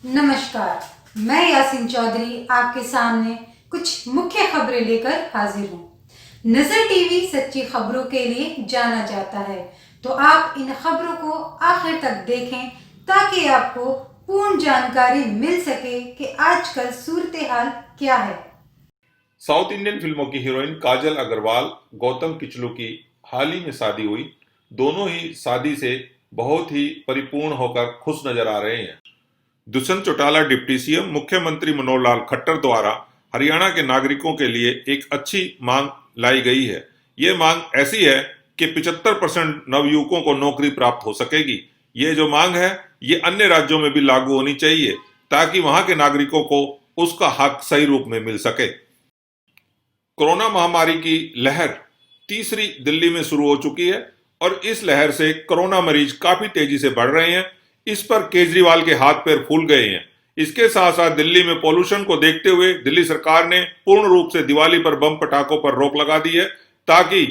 नमस्कार, मैं यासीन चौधरी आपके सामने कुछ मुख्य खबरें लेकर हाजिर हूँ। नजर टीवी सच्ची खबरों के लिए जाना जाता है, तो आप इन खबरों को आखिर तक देखें ताकि आपको पूर्ण जानकारी मिल सके कि आजकल सूरत हाल क्या है। साउथ इंडियन फिल्मों की हीरोइन काजल अग्रवाल गौतम किचलू की हाल ही में शादी हुई। दोनों ही शादी से बहुत ही परिपूर्ण होकर खुश नजर आ रहे हैं। दुष्यंत चौटाला डिप्टी सीएम मुख्यमंत्री मनोहर लाल खट्टर द्वारा हरियाणा के नागरिकों के लिए एक अच्छी मांग लाई गई है। ये मांग ऐसी है कि 75% नवयुवकों को नौकरी प्राप्त हो सकेगी। ये जो मांग है ये अन्य राज्यों में भी लागू होनी चाहिए ताकि वहां के नागरिकों को उसका हक सही रूप में मिल सके। कोरोना महामारी की लहर तीसरी दिल्ली में शुरू हो चुकी है और इस लहर से कोरोना मरीज काफी तेजी से बढ़ रहे हैं। इस पर केजरीवाल के हाथ पैर फूल गए हैं। इसके साथ साथ दिल्ली में पॉल्यूशन को देखते हुए दिल्ली सरकार ने पूर्ण रूप से दिवाली पर बम पटाखों पर रोक लगा दी है ताकि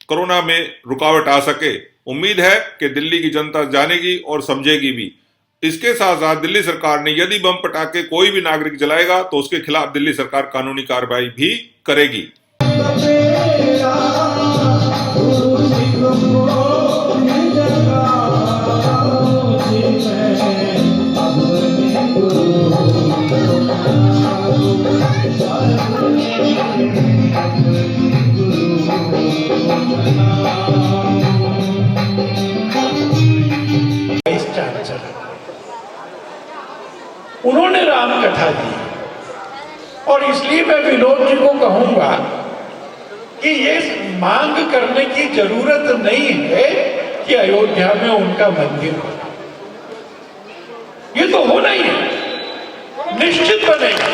कोरोना में रुकावट आ सके। उम्मीद है कि दिल्ली की जनता जानेगी और समझेगी भी। इसके साथ साथ दिल्ली सरकार ने यदि बम पटाखे कोई भी नागरिक जलाएगा तो उसके खिलाफ दिल्ली सरकार कानूनी कार्रवाई भी करेगी। उन्होंने राम कथा दी और इसलिए मैं विनोद जी को कहूंगा कि ये मांग करने की जरूरत नहीं है कि अयोध्या में उनका मंदिर हो। ये तो होना ही है, निश्चित बनेगा।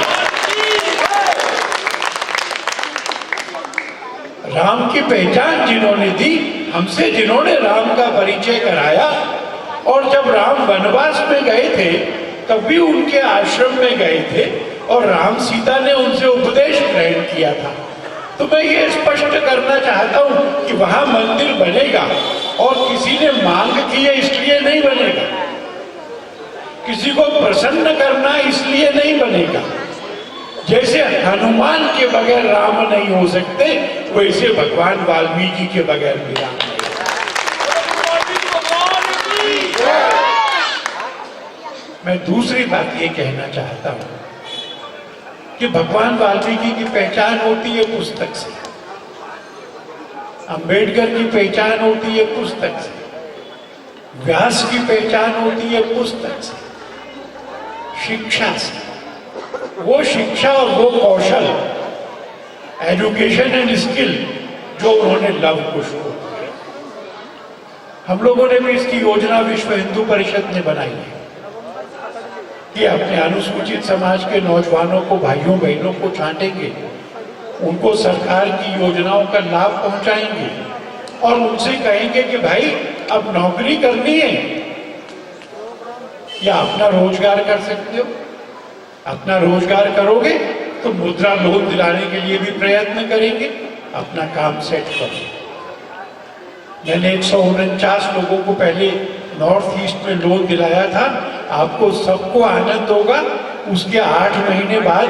राम की पहचान जिन्होंने दी, हमसे जिन्होंने राम का परिचय कराया, और जब राम वनवास में गए थे तब भी उनके आश्रम में गए थे और राम सीता ने उनसे उपदेश ग्रहण किया था। तो मैं ये स्पष्ट करना चाहता हूं कि वहां मंदिर बनेगा और किसी ने मांग की है इसलिए नहीं बनेगा, किसी को प्रसन्न करना इसलिए नहीं बनेगा। जैसे हनुमान के बगैर राम नहीं हो सकते, वैसे भगवान वाल्मीकि के बगैर भी राम नहीं। मैं दूसरी बात ये कहना चाहता हूं कि भगवान वाल्मीकि की पहचान होती है पुस्तक से, अंबेडकर की पहचान होती है पुस्तक से, व्यास की पहचान होती है पुस्तक से, शिक्षा से। वो शिक्षा और वो कौशल, एजुकेशन एंड स्किल जो उन्होंने लव कुश को दिया। हम लोगों ने भी इसकी योजना विश्व हिंदू परिषद ने बनाई है कि अपने अनुसूचित समाज के नौजवानों को, भाइयों बहनों को छांटेंगे, उनको सरकार की योजनाओं का लाभ पहुंचाएंगे और उनसे कहेंगे कि भाई अब नौकरी करनी है या अपना रोजगार कर सकते हो। अपना रोजगार करोगे तो मुद्रा लोन दिलाने के लिए भी प्रयत्न करेंगे, अपना काम सेट करो। मैंने 149 लोगों को पहले नॉर्थ ईस्ट में लोन दिलाया था। आपको सबको आनंद होगा। उसके 8 महीने बाद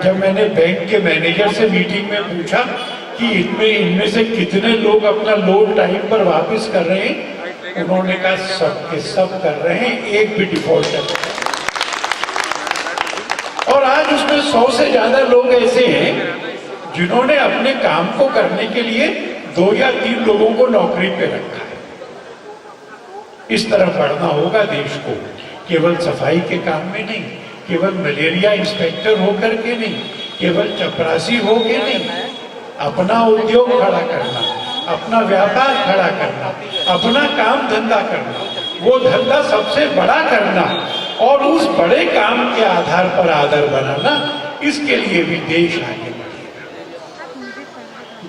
जब मैंने बैंक के मैनेजर से मीटिंग में पूछा कि इनमें से कितने लोग अपना लोन टाइम पर वापस कर रहे हैं, उन्होंने कहा सब के सब कर रहे हैं, एक भी डिफॉल्टर। और आज उसमें 100 से ज्यादा लोग ऐसे हैं जिन्होंने अपने काम को करने के लिए 2 या 3 लोगों को नौकरी पे रखा है। इस तरह बढ़ना होगा देश को, केवल सफाई के काम में नहीं, केवल मलेरिया इंस्पेक्टर होकर के नहीं, केवल चपरासी होकर नहीं, अपना उद्योग खड़ा करना, अपना व्यापार खड़ा करना, अपना काम धंधा करना, वो धंधा सबसे बड़ा करना और उस बड़े काम के आधार पर आदर बनाना, इसके लिए भी देश आगे बढ़ेगा।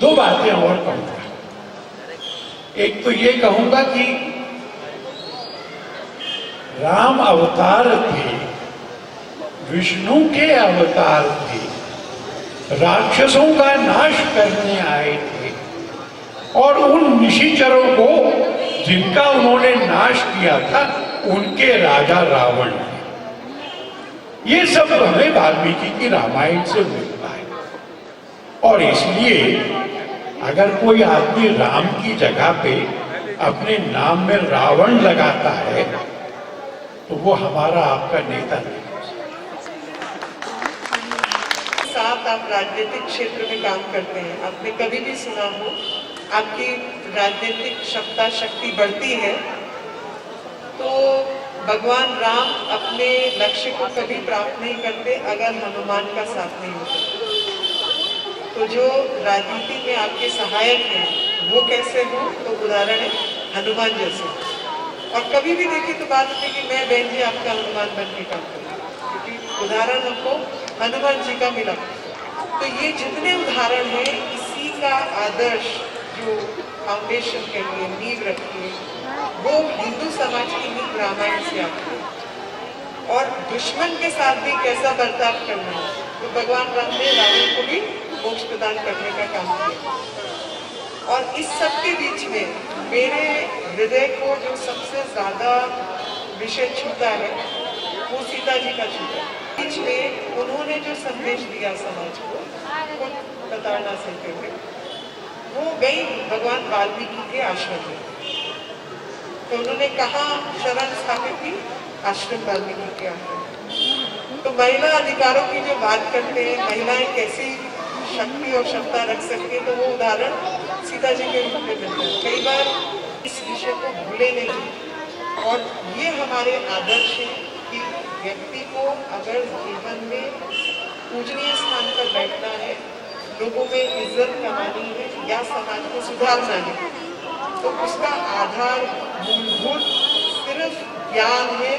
2 बातें और कहूंगा। एक तो ये कहूंगा कि राम अवतार थे, विष्णु के अवतार थे, राक्षसों का नाश करने आए थे और उन निशाचरों को जिनका उन्होंने नाश किया था उनके राजा रावण। ये सब हमें वाल्मीकि की रामायण से मिलता है। और इसलिए अगर कोई आदमी राम की जगह पे अपने नाम में रावण लगाता है तो वो हमारा आपका नेता नहीं। साथ आप राजनीतिक क्षेत्र में काम करते हैं, आपने कभी भी सुना हो आपकी राजनीतिक क्षमता शक्ति बढ़ती है तो भगवान राम अपने लक्ष्य को कभी प्राप्त नहीं करते अगर हनुमान का साथ नहीं होता। तो जो राजनीति में आपके सहायक हैं वो कैसे हो, तो उदाहरण है हनुमान जैसे। और कभी भी देखिए तो बात होती है कि मैं बहन जी आपका हनुमान बन के काम करूँ, क्योंकि उदाहरण हमको हनुमान जी का मिला। तो ये जितने उदाहरण हैं इसी का आदर्श जो फाउंडेशन के लिए नींव रखी है वो हिंदू समाज की नींव रामायण से आती है। और दुश्मन के साथ भी कैसा बर्ताव करना है तो भगवान राम ने रावण को भी मोक्ष प्रदान करने का काम किया। और इस सब के बीच में मेरे हृदय को जो सबसे ज्यादा विषय छूता है वो सीता जी का छूता है। बीच में उन्होंने जो संदेश दिया समाज को खुद बताना सीखते हुए वो गई भगवान वाल्मीकि के आश्रम में। तो उन्होंने कहा शरण स्थापित की, आश्रम वाल्मीकि के आश्रम। तो महिला अधिकारों की जो बात करते हैं, महिलाएं कैसी शक्ति और क्षमता रख सकती है, तो वो उदाहरण सीता जी के रूप में मिलता है। कई बार इस विषय को भूले नहीं और ये हमारे आदर्श है कि व्यक्ति को अगर जीवन में पूजनीय स्थान पर बैठना है, लोगों में इज्जत कमानी है या समाज को सुधारना है तो उसका आधार मूलभूत सिर्फ ज्ञान है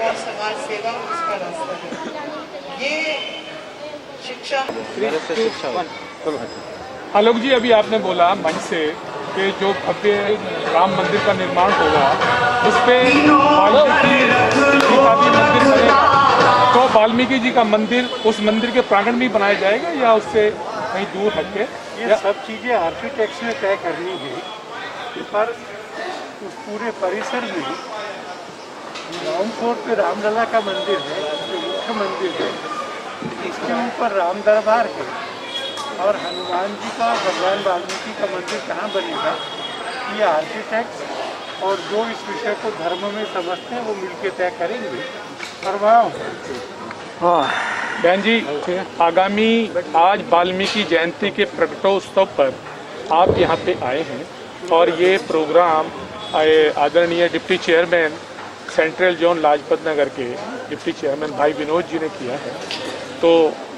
और समाज सेवा उसका रास्ता है। ये शिक्षा। आलोक जी, अभी आपने बोला मंच से कि जो भव्य राम मंदिर का निर्माण होगा उस पे वाल्मीकि जी का भी मंदिर बनेगा। तो वाल्मीकि जी का मंदिर उस मंदिर के प्रांगण में बनाया जाएगा या उससे कहीं दूर हट के? ये सब चीज़ें आर्किटेक्ट्स ने तय करनी है, पर उस पूरे परिसर में ग्राउंड फ्लोर पे रामलला का मंदिर है जो मुख्य मंदिर है, इसके ऊपर राम दरबार है और हनुमान जी का भगवान वाल्मीकि का मंदिर कहाँ बनेगा ये आर्किटेक्ट्स और जो इस विषय को धर्म में समझते हैं वो मिलके तय करेंगे। और बहन जी, आगामी आज वाल्मीकि जयंती के प्रकटोत्सव पर आप यहाँ पे आए हैं और ये प्रोग्राम आदरणीय deputy chairman central zone Lajpat Nagar के डिप्टी चेयरमैन भाई विनोद जी ने किया है। तो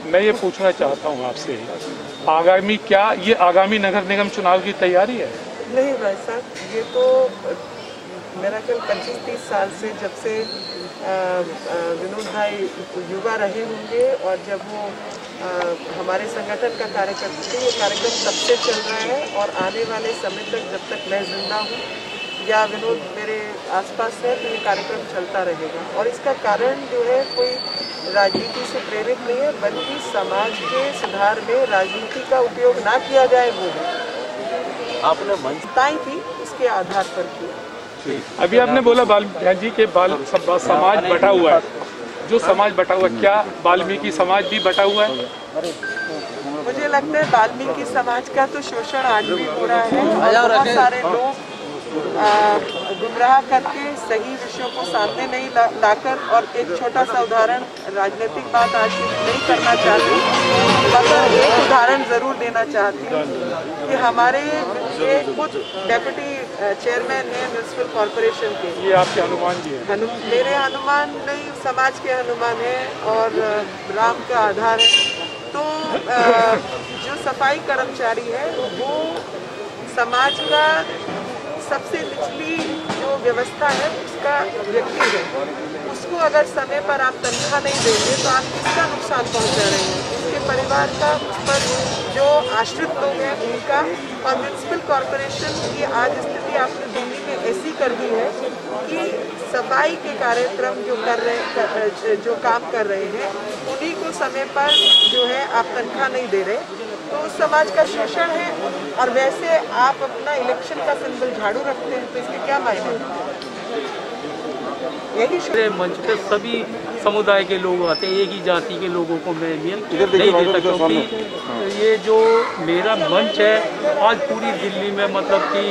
मैं ये पूछना चाहता हूँ आपसे, आगामी नगर निगम चुनाव की तैयारी है? नहीं भाई साहब, ये तो मेरा ख्याल 25-30 साल से जब से विनोद भाई युवा रहे होंगे और जब वो हमारे संगठन का कार्य करते थे, ये कार्यक्रम तब से चल रहा है और आने वाले समय तक जब तक मैं जिंदा हूँ या विनोद मेरे आसपास है तो ये कार्यक्रम चलता रहेगा। और इसका कारण जो है कोई राजनीति से प्रेरित नहीं है बल्कि समाज के सुधार में राजनीति का उपयोग ना किया जाए वो है। आपने मनताई थी उसके आधार पर किया। अभी आपने बोला बहन जी के समाज बटा हुआ है, जो समाज बटा हुआ है, क्या वाल्मीकि समाज भी बटा हुआ है? मुझे लगता है वाल्मीकि समाज का तो शोषण आज भी हो रहा है और बहुत सारे लोग गुमराह करके सही विषयों को सामने नहीं लाकर, और एक छोटा सा उदाहरण, राजनीतिक बात आज नहीं करना चाहती मगर एक उदाहरण ज़रूर देना चाहती हूँ कि हमारे ये खुद डेप्यूटी चेयरमैन है म्यूनसिपल कॉरपोरेशन के। ये आपके हनुमान जी हैं? मेरे हनुमान नहीं, समाज के हनुमान हैं और राम का आधार है। तो जो सफाई कर्मचारी है वो समाज का सबसे निचली जो व्यवस्था है उसका व्यक्ति है। उसको अगर समय पर आप तनख्वाह नहीं देंगे तो आप किसका नुकसान पहुंचा रहे हैं? उसके परिवार का, उस पर जो आश्रित लोग हैं उनका। और म्यूनसिपल कॉरपोरेशन की आज स्थिति आपने दिल्ली में ऐसी कर दी है कि सफाई के कार्यक्रम जो काम कर रहे हैं उन्हीं को समय पर जो है आप तनख्वाह नहीं दे रहे, तो उस समाज का शोषण है। और वैसे आप अपना इलेक्शन का सिंबल झाड़ू रखते हैं, तो इसके क्या मायने हैं? यही मेरे मंच पे सभी समुदाय के लोग आते हैं, एक ही जाति के लोगों को मैं नहीं देता, क्योंकि ये जो मेरा मंच है आज पूरी दिल्ली में मतलब कि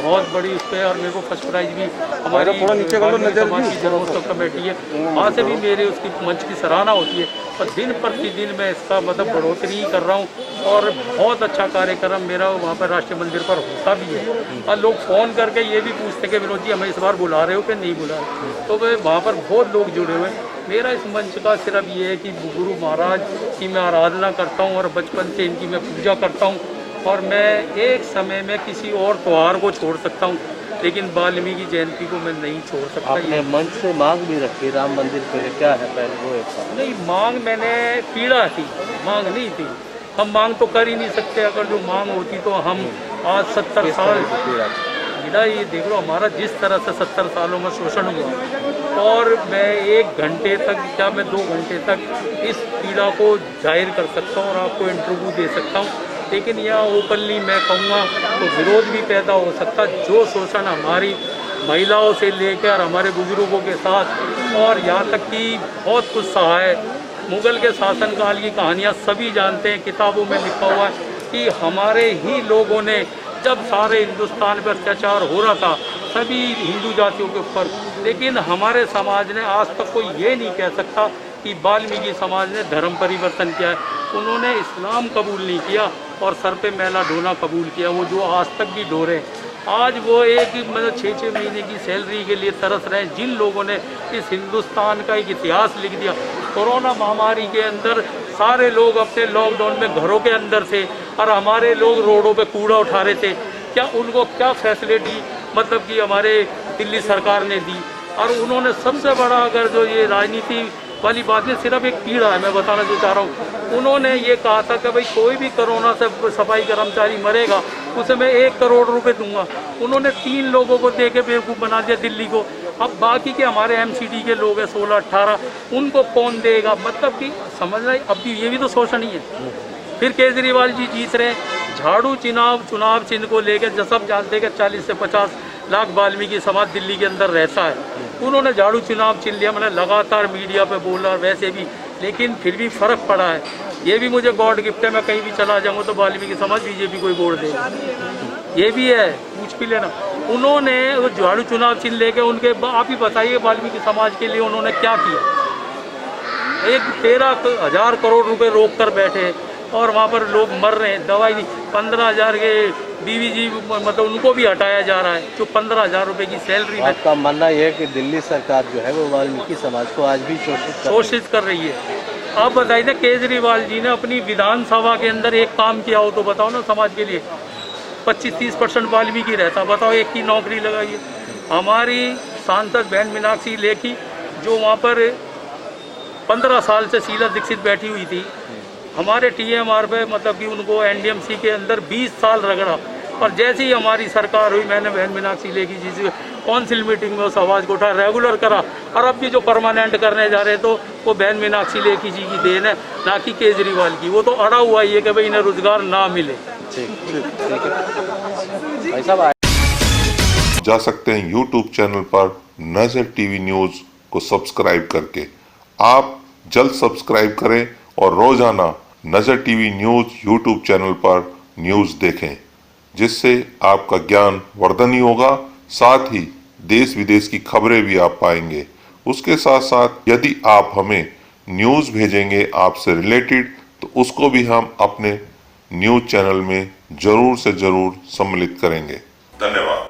बहुत बड़ी उस पर, और मेरे को फर्स्ट प्राइज भी हमारी समाज की जन्मोत्सव कमेटी है, वहाँ से भी मेरे उसकी मंच की सराहना होती है। और दिन प्रतिदिन मैं इसका मतलब बढ़ोतरी कर रहा हूँ, और बहुत अच्छा कार्यक्रम मेरा वहाँ पर राष्ट्रीय मंदिर पर होता भी है। और लोग फ़ोन करके ये भी पूछते कि विनोद जी हमें इस बार बुला रहे हो कि नहीं बुला रहे, तो वे वहाँ पर बहुत लोग जुड़े हुए हैं। मेरा इस मंच का सिर्फ ये है कि गुरु महाराज की मैं आराधना करता हूँ और बचपन से इनकी मैं पूजा करता हूँ, और मैं एक समय में किसी और त्यौहार को छोड़ सकता हूँ, लेकिन वाल्मीकि जयंती को मैं नहीं छोड़ सकता। आपने मंच से मांग भी रखी राम मंदिर पे, क्या है पहले वो एक नहीं, मांग मैंने पीड़ा थी, मांग नहीं थी। हम मांग तो कर ही नहीं सकते, अगर जो मांग होती तो हम आज 70 साल पीड़ा, ये देख लो हमारा जिस तरह से 70 सालों में शोषण हुआ, और मैं 1 घंटे तक क्या मैं 2 घंटे तक इस पीड़ा को जाहिर कर सकता हूँ और आपको इंटरव्यू दे सकता हूँ, लेकिन यहाँ ओपनली मैं कहूँगा तो विरोध भी पैदा हो सकता। जो शोषण हमारी महिलाओं से लेकर हमारे बुजुर्गों के साथ, और यहाँ तक कि बहुत कुछ सहा है, मुग़ल के शासनकाल की कहानियाँ सभी जानते हैं, किताबों में लिखा हुआ है कि हमारे ही लोगों ने, जब सारे हिंदुस्तान पर अत्याचार हो रहा था सभी हिंदू जातियों के ऊपर, लेकिन हमारे समाज ने आज तक कोई ये नहीं कह सकता कि वाल्मीकि समाज ने धर्म परिवर्तन किया है। उन्होंने इस्लाम कबूल नहीं किया और सर पे मैला ढोना कबूल किया, वो जो आज तक भी ढो रहे हैं। आज वो एक मतलब 6-6 महीने की सैलरी के लिए तरस रहे हैं, जिन लोगों ने इस हिंदुस्तान का एक इतिहास लिख दिया। कोरोना महामारी के अंदर सारे लोग अपने लॉकडाउन में घरों के अंदर थे, और हमारे लोग रोडों पे कूड़ा उठा रहे थे। क्या उनको क्या फैसिलिटी मतलब कि हमारे दिल्ली सरकार ने दी? और उन्होंने सबसे बड़ा, अगर जो ये राजनीति वाली बात है, सिर्फ एक पीड़ा है, मैं बताना जो चाह रहा हूँ, उन्होंने ये कहा था कि भाई कोई भी कोरोना से सफाई कर्मचारी मरेगा उसे मैं 1 करोड़ रुपए दूंगा। उन्होंने 3 लोगों को दे के बेवकूफ़ बना दिया दिल्ली को। अब बाकी के हमारे MCD के लोग हैं 16-18, उनको कौन देगा? मतलब कि समझ रहे, अब भी ये भी तो शोषण ही है। फिर केजरीवाल जी जीत रहे हैं, झाड़ू चुनाव चिन्ह को लेकर सब जानते हैं कि 40 से 50 लाख वाल्मीकि समाज दिल्ली के अंदर रहता है। उन्होंने झाड़ू चुनाव चिन्ह लिया, मैंने लगातार मीडिया पे बोला वैसे भी, लेकिन फिर भी फ़र्क पड़ा है। ये भी मुझे गॉड गिफ्ट है, मैं कहीं भी चला जाऊँगा तो वाल्मीकि समाज बीजेपी को ही वोट देगा, ये भी है, पूछ भी लेना। उन्होंने वो झाड़ू चुनाव चिन्ह लेके उनके, आप ही बताइए वाल्मीकि समाज के लिए उन्होंने क्या किया? एक 13,000 करोड़ रुपए रोक कर बैठे, और वहाँ पर लोग मर रहे हैं, दवाई नहीं। 15,000 के BVG मतलब उनको भी हटाया जा रहा है, जो 15,000 रुपये की सैलरी में। आपका मानना यह है कि दिल्ली सरकार जो है वो वाल्मीकि समाज को आज भी शोषित कर रही है। आप बताइए ना, केजरीवाल जी ने अपनी विधानसभा के अंदर एक काम किया हो तो बताओ ना समाज के लिए। 25-30% वाल्मीकि रहता, बताओ एक की नौकरी लगाइए। हमारी सांसद बहन मीनाक्षी लेखी जो वहाँ पर 15 साल से शीला दीक्षित बैठी हुई थी, हमारे TMR पे मतलब कि उनको NDMC के अंदर 20 साल रगड़ा, और जैसे ही हमारी सरकार हुई मैंने बहन मीनाक्षी लेखी जी से काउंसिल मीटिंग में उस आवाज़ को उठा रेगुलर करा, और अब भी जो परमानेंट करने जा रहे तो वो बहन मीनाक्षी लेखी जी की देन है, ना कि केजरीवाल की। वो तो अड़ा हुआ ही है कि भाई इन्हें रोजगार ना मिले। जा सकते हैं YouTube चैनल पर नजर TV न्यूज को सब्सक्राइब करके। आप जल्द सब्सक्राइब करें और रोजाना नजर TV न्यूज YouTube चैनल पर न्यूज देखें, जिससे आपका ज्ञान वर्धन ही होगा, साथ ही देश विदेश की खबरें भी आप पाएंगे। उसके साथ साथ यदि आप हमें न्यूज भेजेंगे आपसे रिलेटेड, तो उसको भी हम अपने न्यूज चैनल में जरूर से जरूर सम्मिलित करेंगे। धन्यवाद।